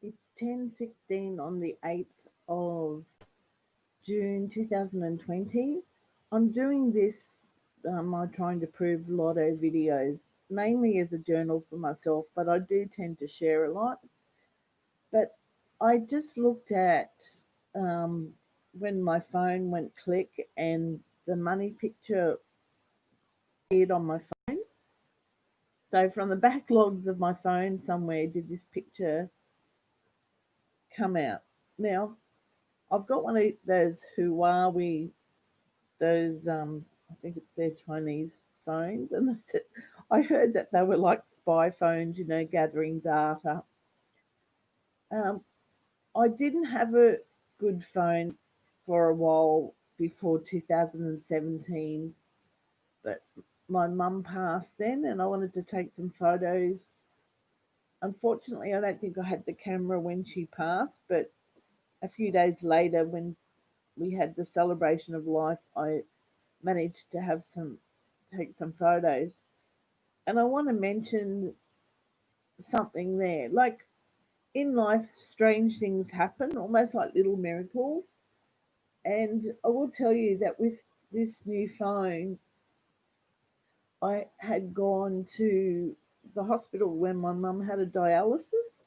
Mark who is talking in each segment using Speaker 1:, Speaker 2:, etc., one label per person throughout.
Speaker 1: It's 10:16 on the 8th of June 2020. I'm doing this, I'm trying to prove lotto videos, mainly as a journal for myself, but I do tend to share a lot. But I just looked at um, when my phone went click and the money picture appeared on my phone. So from the backlogs of my phone somewhere did this picture come out. Now, I've got one of those Huawei, those I think they're Chinese phones, and I heard that they were like spy phones, gathering data. Um, I didn't have a good phone for a while before 2017, but my mum passed then, and I wanted to take some photos. Unfortunately, I don't think I had the camera when she passed, but a few days later, when we had the celebration of life, I managed to take some photos. And I want to mention something there. Like in life, strange things happen, almost like little miracles. And I will tell you that with this new phone, I had gone to the hospital when my mum had a dialysis.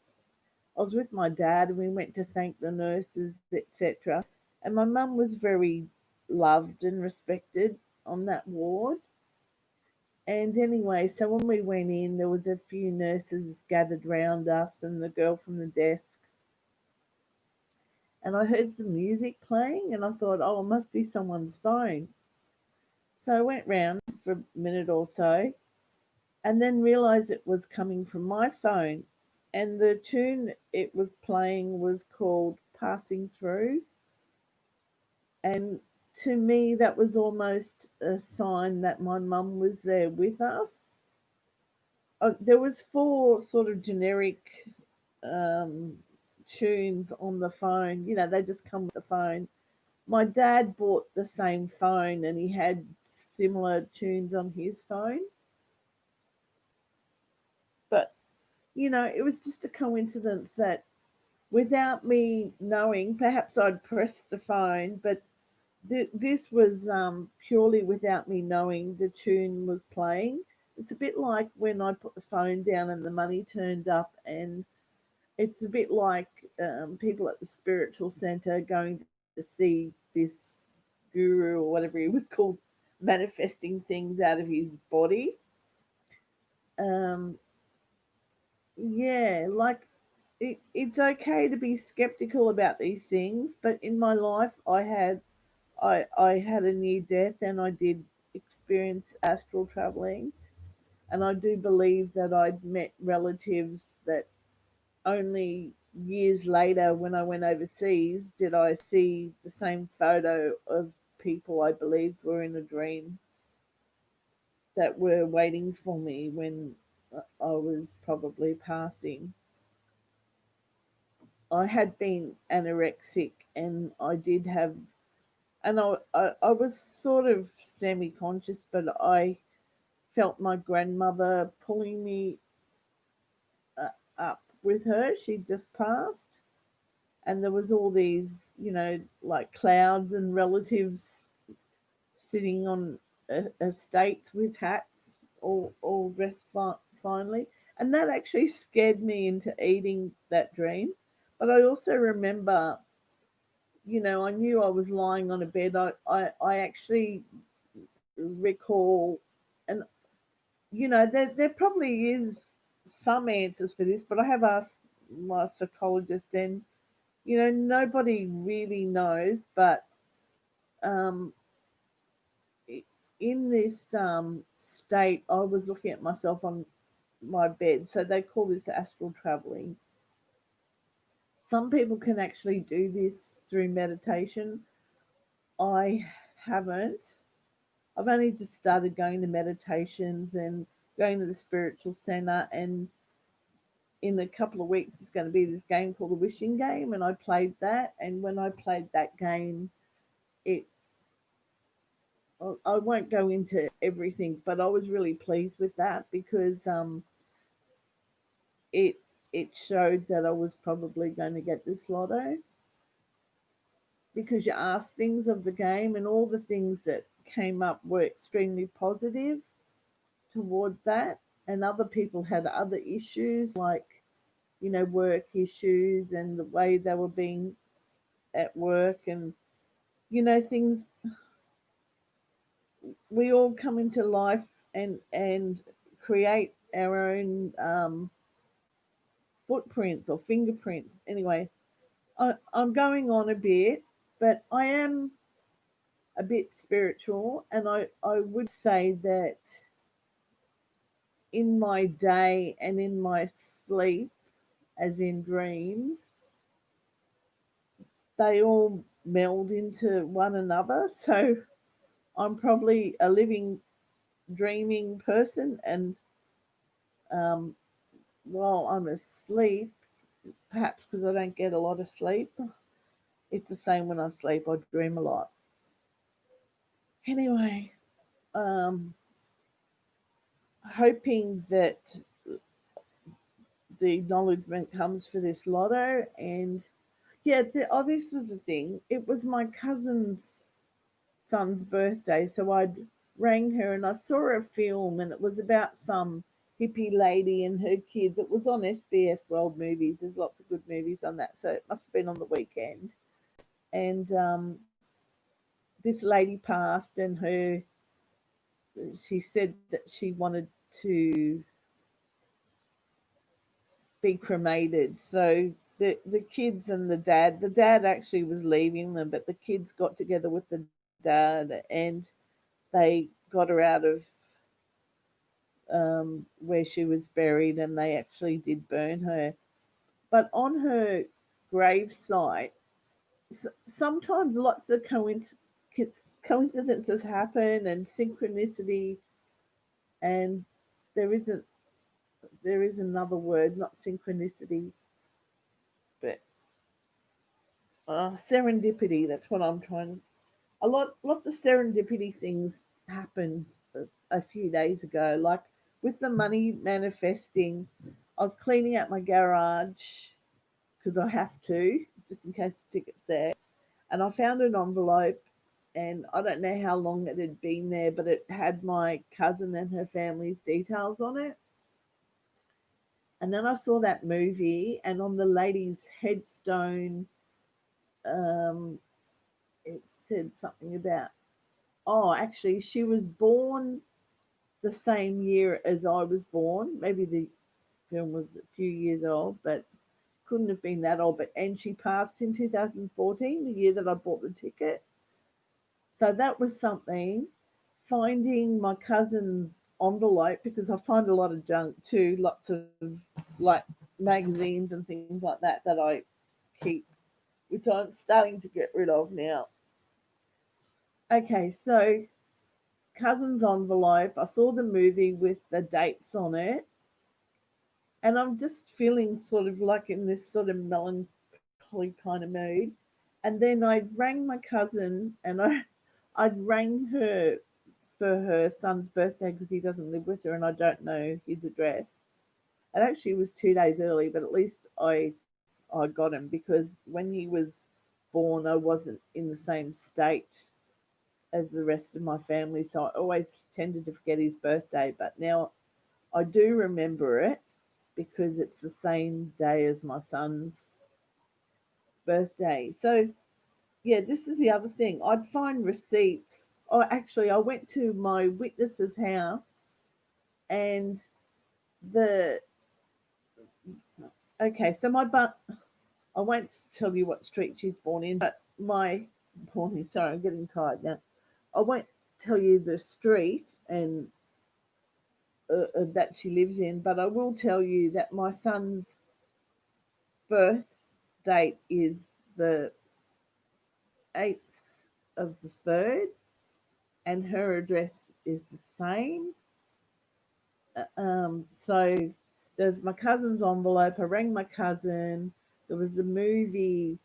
Speaker 1: I was with my dad and we went to thank the nurses, etc. And my mum was very loved and respected on that ward. And anyway, so when we went in, there was a few nurses gathered round us and the girl from the desk. And I heard some music playing and I thought, oh, it must be someone's phone. So I went round for a minute or so and then realised it was coming from my phone. And the tune it was playing was called Passing Through. And to me, that was almost a sign that my mum was there with us. There was four sort of generic um, tunes on the phone. They just come with the phone. My dad bought the same phone and he had similar tunes on his phone. But, it was just a coincidence that without me knowing, perhaps I'd pressed the phone, but this was purely without me knowing the tune was playing. It's a bit like when I put the phone down and the money turned up, and it's a bit like people at the spiritual center going to see this guru or whatever he was called manifesting things out of his body. Um, yeah, like it's okay to be skeptical about these things, but in my life, I had a near death and I did experience astral traveling, and I do believe that I'd met relatives that only years later, when I went overseas, did I see the same photo of people I believed were in a dream that were waiting for me when I was probably passing. I had been anorexic and I did have, and I was sort of semi conscious, but I felt my grandmother pulling me up with her. She'd just passed, and there was all these, like clouds and relatives sitting on estates with hats, all dressed finely, and that actually scared me into eating that dream. But I also remember, I knew I was lying on a bed. I actually recall, and there probably is some answers for this, but I have asked my psychologist, and nobody really knows. But um, in this state, I was looking at myself on my bed. So they call this astral traveling. Some people can actually do this through meditation. I haven't. I've only just started going to meditations and going to the spiritual center. And in a couple of weeks, it's going to be this game called the Wishing Game. And I played that. And when I played that game, it I won't go into everything, but I was really pleased with that because it it showed that I was probably going to get this lotto, because you asked things of the game and all the things that came up were extremely positive toward that. And other people had other issues like, work issues and the way they were being at work, and, things. We all come into life and create our own footprints or fingerprints. Anyway, I'm going on a bit, but I am a bit spiritual, and I would say that in my day and in my sleep, as in dreams, they all meld into one another. So I'm probably a living, dreaming person, and um, while I'm asleep, perhaps because I don't get a lot of sleep, it's the same when I sleep, I dream a lot. Anyway, um, hoping that the acknowledgement comes for this lotto. And yeah, this was the thing. It was my cousin's son's birthday, so I'd rang her and I saw a film, and it was about some hippie lady and her kids. It was on SBS World Movies. There's lots of good movies on that, so it must have been on the weekend. And this lady passed, and she said that she wanted to be cremated. So the kids and the dad actually was leaving them, but the kids got together with the dad, and they got her out of where she was buried, and they actually did burn her. But on her grave site, sometimes lots of coincidences happen and synchronicity, and there isn't there is another word, not synchronicity, but serendipity. That's what I'm trying. Lots of serendipity things happened a few days ago, like with the money manifesting. I was cleaning out my garage because I have to, just in case the ticket's there, and I found an envelope. And I don't know how long it had been there, but it had my cousin and her family's details on it. And then I saw that movie, and on the lady's headstone, um, it said something about, oh, actually, she was born the same year as I was born. Maybe the film was a few years old, but couldn't have been that old. And she passed in 2014, the year that I bought the ticket. So that was something. Finding my cousin's envelope, because I find a lot of junk too, lots of like magazines and things like that I keep, which I'm starting to get rid of now. Okay, so cousin's envelope. I saw the movie with the dates on it, and I'm just feeling sort of like in this sort of melancholy kind of mood. And then I rang my cousin, and I'd rang her for her son's birthday because he doesn't live with her, and I don't know his address. It actually was 2 days early, but at least I got him, because when he was born, I wasn't in the same state as the rest of my family, so I always tended to forget his birthday. But now I do remember it because it's the same day as my son's birthday. So yeah, this is the other thing. I'd find receipts. Oh, actually, I went to my witness's house, and the okay, so I won't tell you what street she's born in, but my born in. Sorry, I'm getting tired now. I won't tell you the street and that she lives in, but I will tell you that my son's birth date is the 8th of the 3rd, and her address is the same. So there's my cousin's envelope. I rang my cousin. There was the movie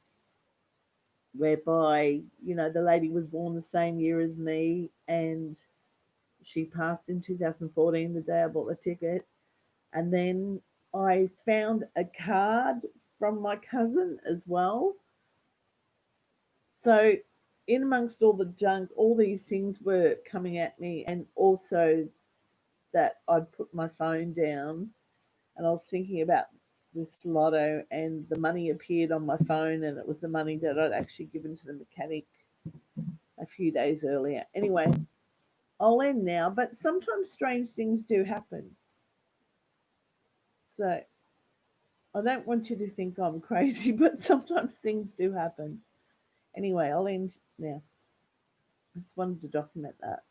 Speaker 1: whereby, the lady was born the same year as me, and she passed in 2014, the day I bought the ticket. And then I found a card from my cousin as well. So, in amongst all the junk, all these things were coming at me, and also that I'd put my phone down and I was thinking about this lotto, and the money appeared on my phone, and it was the money that I'd actually given to the mechanic a few days earlier. Anyway, I'll end now, but sometimes strange things do happen. So I don't want you to think I'm crazy, but sometimes things do happen. Anyway, I'll end now. I just wanted to document that.